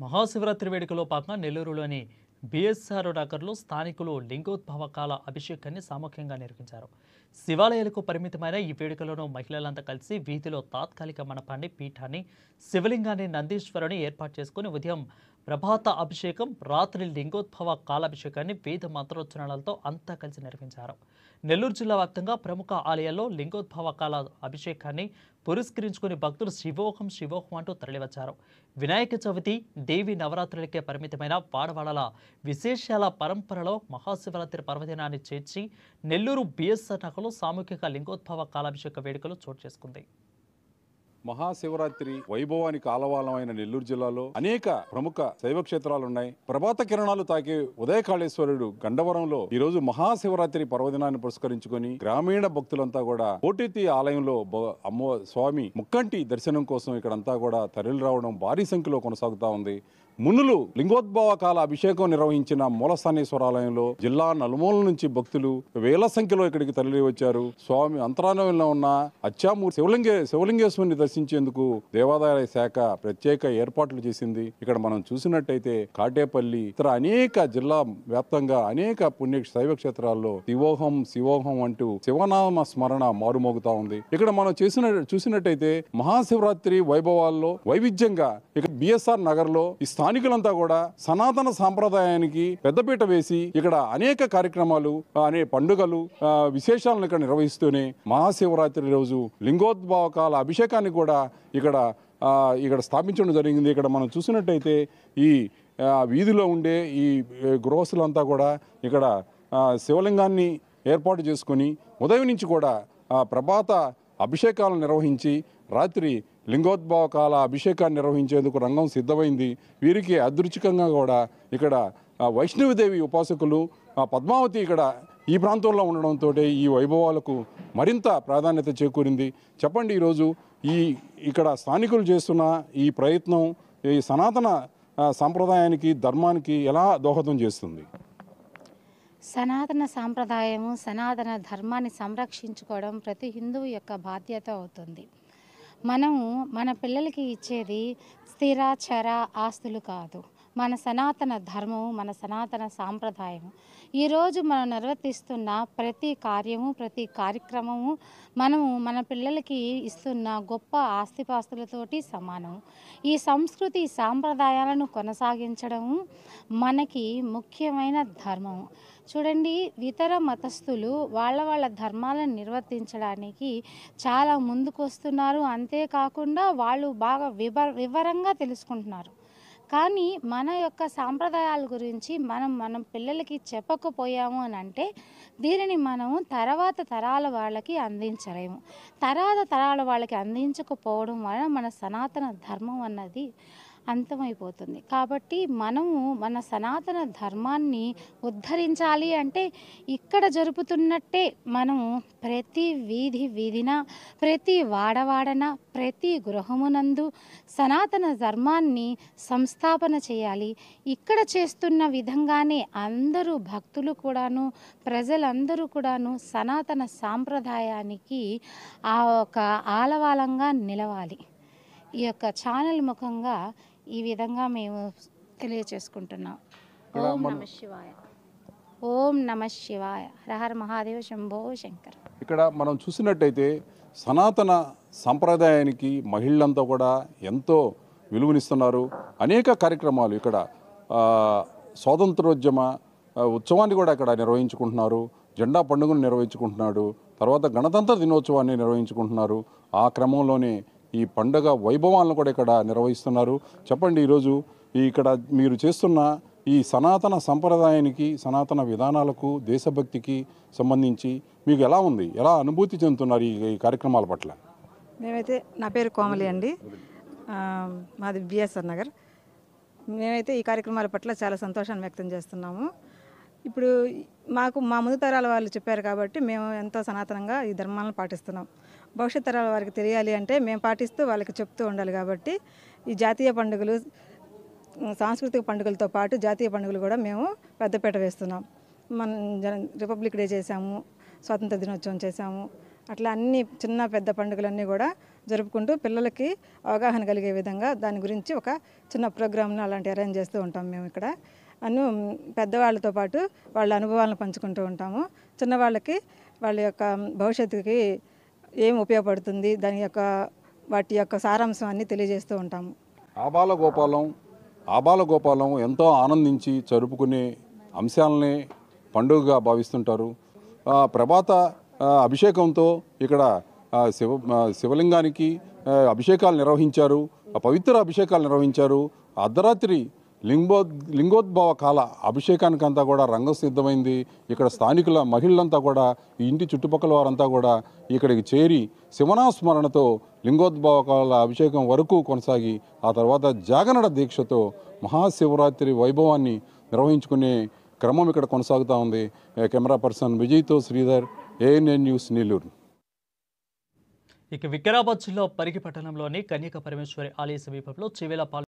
మహాశివరాత్రి వేడుకలో భాగంగా నెల్లూరులోని బిఎస్ఆర్ నగర్లో స్థానికులు లింగోద్భవ కాల అభిషేకాన్ని సామూహికంగా నిర్వహించారు. శివాలయాలకు పరిమితమైన ఈ వేడుకలను మహిళలంతా కలిసి వీధిలో తాత్కాలిక మండపాన్ని, పీఠాన్ని, శివలింగాన్ని, నందీశ్వరుని ఏర్పాటు చేసుకుని ఉదయం ప్రభాత అభిషేకం, రాత్రి లింగోద్భవ కాలాభిషేకాన్ని వేద మంత్రోచ్చరణలతో అంతా కలిసి నిర్వహించారు. నెల్లూరు జిల్లా వ్యాప్తంగా ప్రముఖ ఆలయాల్లో లింగోద్భవ కాల అభిషేకాన్ని పురస్కరించుకుని భక్తులు శివోహం శివోహం అంటూ తరలివచ్చారు. వినాయక చవితి, దేవి నవరాత్రులకే పరిమితమైన వాడవాడల విశేషాల పరంపరలో మహాశివరాత్రి పర్వదినాన్ని చేర్చి నెల్లూరు బిఎస్ఆర్ నగర్లో సామూహిక లింగోద్భవ కాలాభిషేక వేడుకలు చోటు చేసుకుంది. మహాశివరాత్రి వైభవానికి ఆలవాలమైన నెల్లూరు జిల్లాలో అనేక ప్రముఖ శైవ క్షేత్రాలు ఉన్నాయి. ప్రభాత కిరణాలు తాకే ఉదయకాళేశ్వరుడు గండవరంలో ఈ రోజు మహాశివరాత్రి పర్వదినాన్ని పురస్కరించుకొని గ్రామీణ భక్తులంతా కూడా కోటెత్తి ఆలయంలో అమ్మో స్వామి ముక్కంటి దర్శనం కోసం ఇక్కడంతా కూడా తరలి రావడం భారీ సంఖ్యలో కొనసాగుతా ఉంది. మునులు లింగోద్భవ కాల అభిషేకం నిర్వహించిన మూలస్థానేశ్వరాలయంలో జిల్లా నలుమూల నుంచి భక్తులు వేల సంఖ్యలో ఇక్కడికి తరలి వచ్చారు. స్వామి అంతరాలయంలో ఉన్న అచ్చామూర్తి శివలింగేశ్వరుని దర్శించేందుకు దేవాదాయ శాఖ ప్రత్యేక ఏర్పాట్లు చేసింది. ఇక్కడ మనం చూసినట్టయితే కాటేపల్లి ఇతర అనేక జిల్లా వ్యాప్తంగా అనేక పుణ్య శైవ క్షేత్రాల్లో శివోహం శివోహం అంటూ శివనామ స్మరణ మారుమోగుతా ఉంది. ఇక్కడ మనం చూసినట్టయితే మహాశివరాత్రి వైభవాల్లో వైవిధ్యంగా ఇక్కడ బిఎస్ఆర్ నగర్ లో స్థానికులంతా కూడా సనాతన సాంప్రదాయానికి పెద్దపీట వేసి ఇక్కడ అనేక కార్యక్రమాలు, పండుగలు, విశేషాలను ఇక్కడ నిర్వహిస్తూనే మహాశివరాత్రి రోజు లింగోద్భవ కాల అభిషేకాన్ని కూడా ఇక్కడ స్థాపించడం జరిగింది. ఇక్కడ మనం చూసినట్టయితే ఈ వీధిలో ఉండే ఈ గృహస్థులంతా కూడా ఇక్కడ శివలింగాన్ని ఏర్పాటు చేసుకొని ఉదయం నుంచి కూడా ప్రభాత అభిషేకాలను నిర్వహించి రాత్రి లింగోద్భవ కాల అభిషేకాన్ని నిర్వహించేందుకు రంగం సిద్ధమైంది. వీరికి అదృచికంగా కూడా ఇక్కడ వైష్ణవిదేవి ఉపాసకులు పద్మావతి ఇక్కడ ఈ ప్రాంతంలో ఉండడంతో ఈ వైభవాలకు మరింత ప్రాధాన్యత చేకూరింది. చెప్పండి, ఈరోజు ఇక్కడ స్థానికులు చేస్తున్న ఈ ప్రయత్నం ఈ సనాతన సాంప్రదాయానికి, ధర్మానికి ఎలా దోహదం చేస్తుంది? సనాతన సాంప్రదాయము, సనాతన ధర్మాన్ని సంరక్షించుకోవడం ప్రతి హిందువు యొక్క బాధ్యత అవుతుంది. మనము మన పిల్లలకి ఇచ్చేది స్థిర చర ఆస్తులు కాదు, మన సనాతన ధర్మము, మన సనాతన సాంప్రదాయము. ఈరోజు మనం నిర్వర్తిస్తున్న ప్రతి కార్యము, ప్రతి కార్యక్రమము మనము మన పిల్లలకి ఇస్తున్న గొప్ప ఆస్తిపాస్తులతోటి సమానము. ఈ సంస్కృతి సాంప్రదాయాలను కొనసాగించడము మనకి ముఖ్యమైన ధర్మము. చూడండి, ఇతర మతస్థులు వాళ్ళ ధర్మాలను నిర్వర్తించడానికి చాలా ముందుకు వస్తున్నారు. అంతేకాకుండా వాళ్ళు బాగా వివరంగా తెలుసుకుంటున్నారు. కానీ మన యొక్క సాంప్రదాయాల గురించి మనం పిల్లలకి చెప్పకపోయాము అని అంటే దీనిని మనము తర్వాత తరాల వాళ్ళకి అందించలేము. తర్వాత తరాల వాళ్ళకి అందించకపోవడం వలన మన సనాతన ధర్మం అన్నది అంతమైపోతుంది. కాబట్టి మనము మన సనాతన ధర్మాన్ని ఉద్ధరించాలి అంటే ఇక్కడ జరుపుతున్నట్టే మనము ప్రతి వీధిన, ప్రతి వాడవాడన, ప్రతి గృహమునందు సనాతన ధర్మాన్ని సంస్థాపన చేయాలి. ఇక్కడ చేస్తున్న విధంగానే అందరూ భక్తులు కూడాను, ప్రజలందరూ కూడాను సనాతన సాంప్రదాయానికి ఒక ఆలవాలంగా నిలవాలి. ఈ యొక్క ఛానల్ ముఖంగా ఈ విధంగా మేము తెలియచేసుకుంటున్నాం. ఓం నమ శివాయ, ఓం నమ శివాయ, హర మహాదేవ, శంభో శంకర్. ఇక్కడ మనం చూసినట్టయితే సనాతన సాంప్రదాయానికి మహిళలంతా కూడా ఎంతో విలువనిస్తున్నారు. అనేక కార్యక్రమాలు ఇక్కడ స్వాతంత్రోద్యమ ఉత్సవాన్ని కూడా ఇక్కడ నిర్వహించుకుంటున్నారు. జెండా పండుగను నిర్వహించుకుంటున్నాడు. తర్వాత గణతంత్ర దినోత్సవాన్ని నిర్వహించుకుంటున్నారు. ఆ క్రమంలోనే ఈ పండుగ వైభవాలను కూడా ఇక్కడ నిర్వహిస్తున్నారు. చెప్పండి, ఈరోజు ఇక్కడ మీరు చేస్తున్న ఈ సనాతన సంప్రదాయానికి, సనాతన విధానాలకు, దేశభక్తికి సంబంధించి మీకు ఎలా ఉంది? ఎలా అనుభూతి చెందుతున్నారు ఈ కార్యక్రమాల పట్ల? మేమైతే, నా పేరు కోమలి అండి, మాది బిఎస్ఆర్ నగర్. మేమైతే ఈ కార్యక్రమాల పట్ల చాలా సంతోషాన్ని వ్యక్తం చేస్తున్నాము. ఇప్పుడు మా ముందు తరాల వాళ్ళు చెప్పారు కాబట్టి మేము ఎంతో సనాతనంగా ఈ ధర్మాలను పాటిస్తున్నాం. భవిష్యత్ తరాల వారికి తెలియాలి అంటే మేము పాటిస్తూ వాళ్ళకి చెప్తూ ఉండాలి. కాబట్టి ఈ జాతీయ పండుగలు, సాంస్కృతిక పండుగలతో పాటు జాతీయ పండుగలు కూడా మేము పెద్దపీట వేస్తున్నాం. రిపబ్లిక్ డే చేసాము, స్వాతంత్ర దినోత్సవం చేసాము. అట్లా అన్ని చిన్న పెద్ద పండుగలన్నీ కూడా జరుపుకుంటూ పిల్లలకి అవగాహన కలిగే విధంగా దాని గురించి ఒక చిన్న ప్రోగ్రామ్ను అలాంటి అరేంజ్ చేస్తూ ఉంటాం మేము ఇక్కడ. పెద్దవాళ్ళతో పాటు వాళ్ళ అనుభవాలను పంచుకుంటూ ఉంటాము. చిన్నవాళ్ళకి వాళ్ళ యొక్క భవిష్యత్తుకి ఏం ఉపయోగపడుతుంది వాటి యొక్క సారాంశం అన్నీ తెలియజేస్తూ ఉంటాము. ఆబాలగోపాలం ఎంతో ఆనందించి జరుపుకునే అంశాలనే పండుగగా భావిస్తుంటారు. ప్రభాత అభిషేకంతో ఇక్కడ శివలింగానికి అభిషేకాలు నిర్వహించారు, పవిత్ర అభిషేకాలు నిర్వహించారు. అర్ధరాత్రి లింగోద్భవ కాల అభిషేకానికంతా కూడా రంగం సిద్ధమైంది. ఇక్కడ స్థానికుల మహిళలంతా కూడా, ఈ ఇంటి చుట్టుపక్కల వారంతా కూడా ఇక్కడికి చేరి శివనాస్మరణతో లింగోద్భవ కాల అభిషేకం వరకు కొనసాగి ఆ తర్వాత జాగరణ దీక్షతో మహాశివరాత్రి వైభవాన్ని నిర్వహించుకునే క్రమం ఇక్కడ కొనసాగుతూ ఉంది. కెమెరా పర్సన్ విజయ్తో శ్రీధర్, ఏఎన్ఎన్ న్యూస్, నెల్లూరు. ఇక వికారాబాద్ జిల్లా పరిగి పట్టణంలోని కన్యక పరమేశ్వరి ఆలయ సమీపంలో చివేల